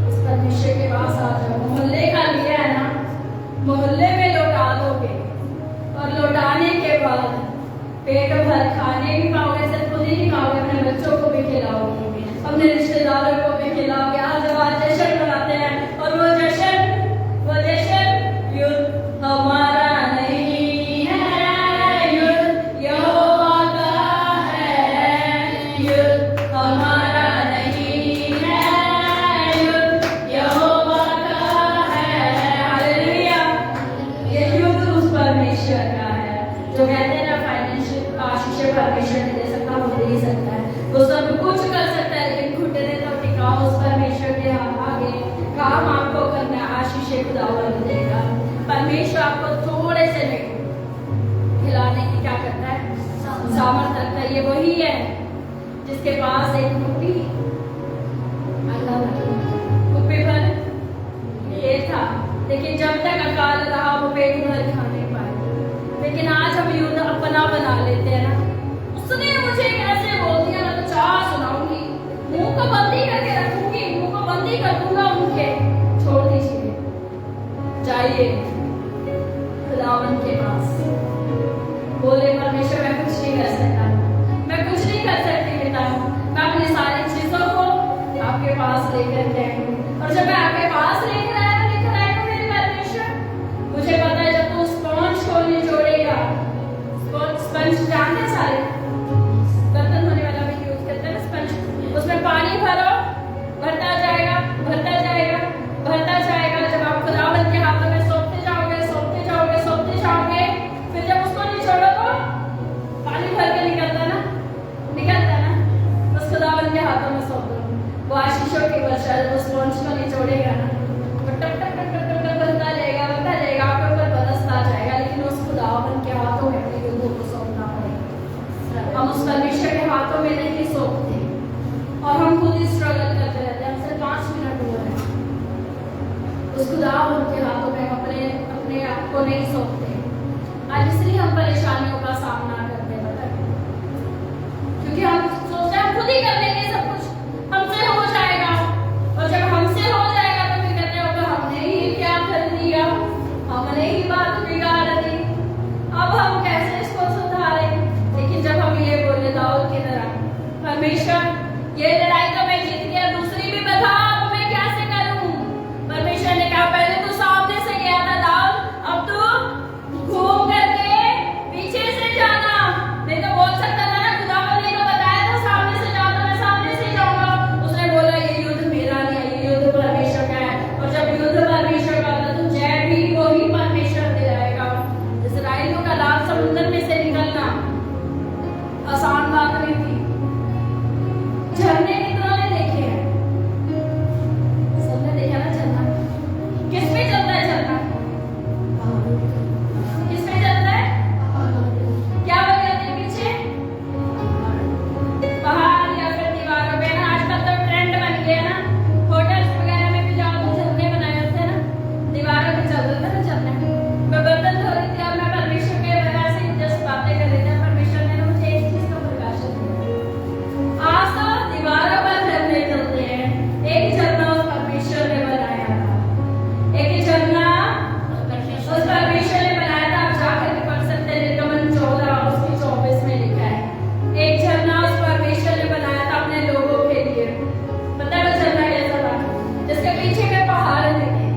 उस परमेश्वर के पास आ जाओ। मोहल्ले का लिया है ना, मोहल्ले में लौटा दोगे और लौटाने के बाद पेट भर खाने भी पाओगे। सिर्फ खुद ही नहीं खाओगे, अपने बच्चों को भी खिलाओगे, अपने रिश्तेदारों को भी खिलाओगे। आज जश्न मनाते हैं और वो जश्न युद्ध हमारा नहीं है, युद्ध यहोवा का है। युद्ध हमारा नहीं है, युद्ध यहोवा का है। हालेलुया। ये युद्ध उस परमेश्वर का है जो कहते हैं ना, फाइनेंशियल आशीष परमेश्वर नहीं दे सकता, वो दे ही सकता है। वो सब कुछ कर सकता है, लेकिन घुटने तो टिकाओ उस परमेश्वर के आगे। काम आपको करना है, आशीष खुदावन देगा। परमेश्वर आपको थोड़े से नहीं खिलाने की क्या करता है? सामर्थ रखता है। ये वही है जिसके पास एक रोटी, कुप्पी रोटी कर दूंगा उनके, छोड़ दीजिए, जाइए खुदावन के पास। बोले परमेश्वर मैं कुछ नहीं कर सकता, मैं कुछ नहीं कर सकती पिता, मैं अपनी सारी चीजों को आपके पास लेकर के आई हूँ। और जब मैं आपके पास लेकर आया मेरे परमेश्वर, मुझे पता है जब तू स्पॉन्ज को निचोड़ेगा, स्पंज जानते सारे बर्तन धोने वाला भी यूज करते हैं स्पंज, उसमें पानी भरो, भरता जाएगा भरता जाएगा भरता जाएगा। जब आप खुदावंद के हाथों में सौंपते जाओगे सौंपते जाओगे सौंपते जाओगे, फिर जब उसको निचोड़ो तो पानी भर के निकलता ना, बस खुदावंद के हाथों में सौंप दो, वो आशीषों की वर्षा जब उस स्पंज को निचोड़ेगा ना, वो टप टप टप टप टप बनता जाएगा आपके ऊपर बरसता जाएगा। लेकिन उस खुदावंद के हाथों में अपने युद्धों को सौंपना पड़ेगा। हम उस परमेश्वर के हाथों में नहीं सौंपते और हम खुद ही स्ट्रगल करते रहते हैं। हमसे 5 मिनट हुए हैं, उस खुदावंद के हाथों में अपने आप को नहीं सौंपते। आज इसलिए हम परेशानियों का सामना करते हैं, पता है, क्योंकि हम सोचते हैं हम खुद ही कर लेंगे सब कुछ, हमसे हो जाएगा। और जब हमसे हो जाएगा तो फिर कहते हो हमने ही क्या कर दिया, हमने ही बात बिगाड़ दी, अब हम कैसे इसको सुधारें। लेकिन जब हम ये बोले दाऊद की तरह, परमेश्वर ये लड़ाई तो मैं जीत गया, दूसरी भी बता अब मैं कैसे करूं। परमेश्वर ने कहा पहले तो सामने से गया था दाऊद, अब तू घूम करके पीछे से जाना। नहीं तो बोल सकता था ना खुदावंद ने तो बताया था सामने से जाओ, तो मैं सामने से जाऊंगा। उसने बोला ये युद्ध मेरा नहीं है, ये युद्ध परमेश्वर का है। और जब युद्ध परमेश्वर का था तो जय भी वही परमेश्वर दिलाएगा। इस्राएलियों का लाल समुद्र में से निकलना आसान बात नहीं थी। झरने कितनों ने देखे हैं, सबने देखा ना झरना, किस पे चलता है झरना, किस पे चलता है, क्या बन जाते हैं पीछे, पहाड़ या फिर दीवारों पे ना। आजकल तो ट्रेंड बन गया ना, होटल्स वगैरह में भी जाओ तो झरने बनाए होते हैं ना, दीवारों पे चल रहे थे ना झरने। मैं बर्तन धो रही थी और मैं परमेश्वर के वजह से जस्ट बातें कर रही थी, परमेश्वर ने मुझे एक चीज का प्रकाशन दिया। आज तो दीवारों पर झरने चलते हैं, एक झरना उस परमेश्वर ने बनाया था, एक झरना उस परमेश्वर ने बनाया था। आप जाकर के पढ़ सकते हैं, निर्गमन 14 और उसकी 24 में लिखा है, एक झरना उस परमेश्वर ने बनाया था अपने लोगों के लिए। पता है वो झरना कैसा था, जिसके पीछे के पहाड़ नहीं थे,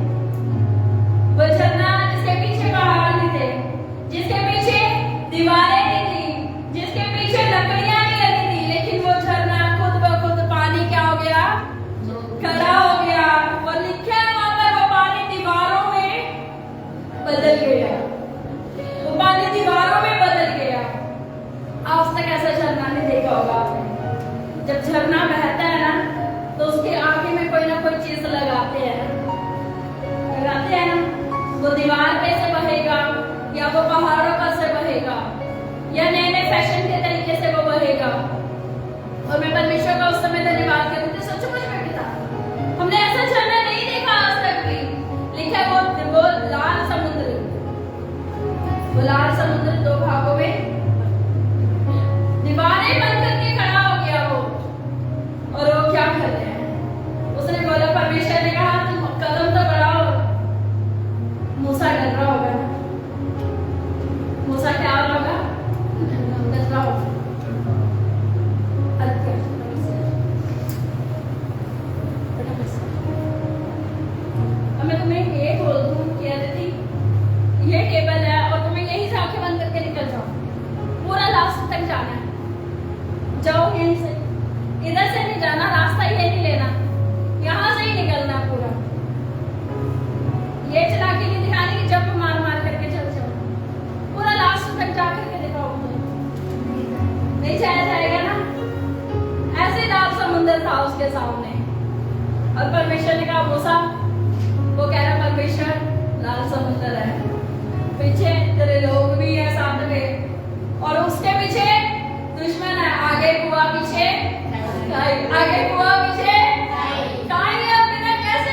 वो झरना जिसके पीछे पहाड़ नहीं थे, जिसके पीछे दीवारें नहीं थी, जिसके पीछे लकड़ियां नहीं लगी थी, लेकिन वो झरना खुद ब खुद पानी क्या हो गया, खड़ा हो गया। वो लिखा है वहां पर, वो पानी दीवारों में बदल गया, वो पानी दीवारों में बदल गया। आज तक ऐसा झरना नहीं देखा होगा आपने। जब झरना बहता है ना तो उसके आगे में कोई ना कोई चीज लगाते हैं ना, वो दीवार पे से बहेगा या वो पहाड़ों पर से बहेगा या नए नए फैशन के तरीके से वो बहेगा। और मैं परमेश्वर का उस समय धन्यवाद करती थी, सचमुच में भी था, हमने ऐसा झरना नहीं देखा आज तक भी। लिखा है वो लाल समुद्र, वो लाल समुद्र 2 भागों में दीवारें बन करके खड़ा हो गया वो। और वो क्या कर रहे हैं, उसने बोला, परमेश्वर ने कहा तुम कदम तो बढ़ाओ। मूसा डर रहा होगा, मूसा क्या हो रहा होगा, डर रहा होगा। अब मैं तुम्हें ये बोल दूं कि अदिति ये टेबल है और तुम्हें यही से आंखें बंद करके निकल जाओ, पूरा लास्ट तक जाना है, जाओ यहीं से, इधर से नहीं जाना, रास्ता ये नहीं लेना, यहाँ से ही निकलना पूरा। ये चला के नहीं दिखाने की जब मार मार करके चल जाओ, पूरा लास्ट तक जा करके दिखाओ, नहीं जाया जाएगा ना। ऐसे लाल समुद्र था उसके सामने और परमेश्वर ने कहा मूसा, वो कह रहा परमेश्वर लाल समुद्र है, पीछे तेरे लोग भी है साथ में और उसके पीछे दुश्मन है, आगे कुआ पीछे आगे कुआ पीछे, बिना कैसे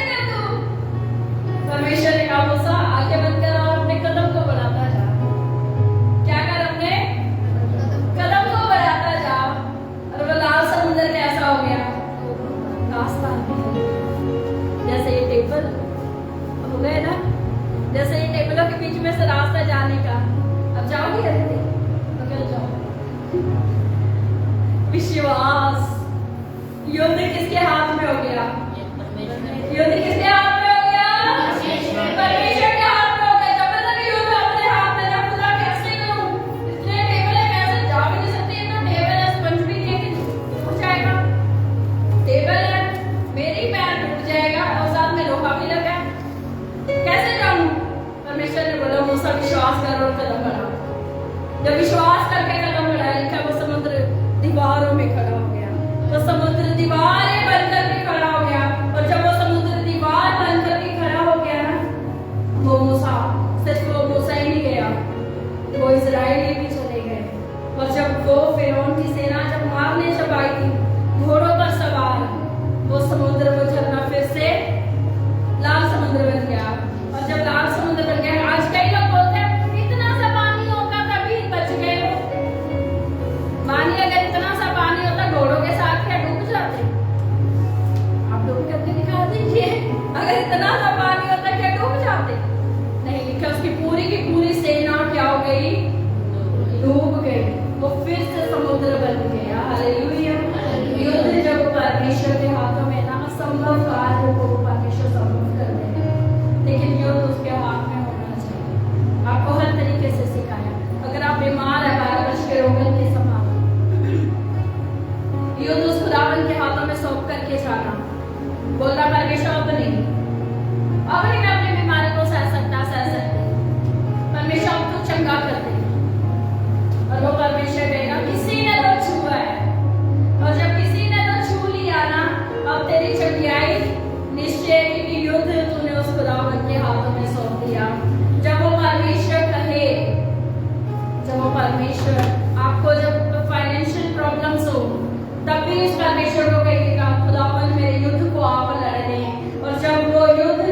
बोलो, हो गए ना? जैसे ये टेबलों के बीच में से रास्ता जाने का, अब जाओगे अदिति? पकड़ जाओ। विश्वास, युद्ध किसके हाथ में हो गया? युद्ध किसके हाथ में हो गया? परमेश्वर के हाथ में हो गया। जब तक युद्ध अपने हाथ में ना, खुदा कैसे करूं? इतने टेबल है, कैसे जा भी नहीं सकती। इतना टेबल है, स्पंज भी नहीं है कि टूट जाएगा। टेबल है, मेरी पैर टूट जाएगा और साथ में लोहा भी लगा है, कैसे जाऊं? परमेश्वर ने बोला मूसा विश्वास करो और कदम बढ़ाओ। जब विश्वास करके कदम बढ़ाया, लिखा वो समुद्र दीवारों में खड़ा हो गया। वो समुद्र दीवारें बनकर के खड़ा हो गया। और जब वो समुद्र दीवार बनकर के खड़ा हो गया ना, वो मूसा, सिर्फ वो मूसा ही नहीं गया, वो इजराइली भी चले गए। और जब वो फिरौन की सेना जब मारने जब आई थी घोड़ों पर सवार, वो समुद्र, वो झरना फिर से लाल समुद्र बन गया। और जब लाल समुद्र बन गया, आज कई लोग बोलते हैं इतना सा पानी होगा तभी बच गए हो। मानिए अगर इतना सा पानी होता, घोड़ों के साथ क्या डूब जाते? आप डूब करके दिखा दीजिए। अगर इतना सा पानी होता, क्या डूब जाते? नहीं, लिखा उसकी पूरी की पूरी सेना क्या हो गई? डूब गई। वो फिर से समुद्र बन गया। हालेलुया। युद्ध जब परमेश्वर के हाथों में ना, असंभव कार्य को परमेश्वर संभव कर देगा, लेकिन युद्ध उसके हाथ में होना चाहिए। आपको हर तरीके से सिखाया। अगर आप बीमार है, 12 वर्ष के रोगन के समान, युद्ध उस खुदावन के हाथों में सौंप करके जाना, बोलना परमेश्वर अब नहीं मैं अपनी बीमारी को सह सकता, सह सकती, परमेश्वर अब तो चंगा कर दे। और वो परमेश्वर कहेगा किसी ने तो छुआ है, और जब किसी ने तो छू लिया ना, अब तेरी चंगाई निश्चय की युद्ध तूने उस खुदावन के हाथों में सौंप दिया। जब वो परमेश्वर कहे, जब वो परमेश्वर आपको जब फाइनेंशियल प्रॉब्लम्स हो, तब भी उस परमेश्वर को कहिएगा खुदावन मेरे युद्ध को आप लड़ने। और जब वो युद्ध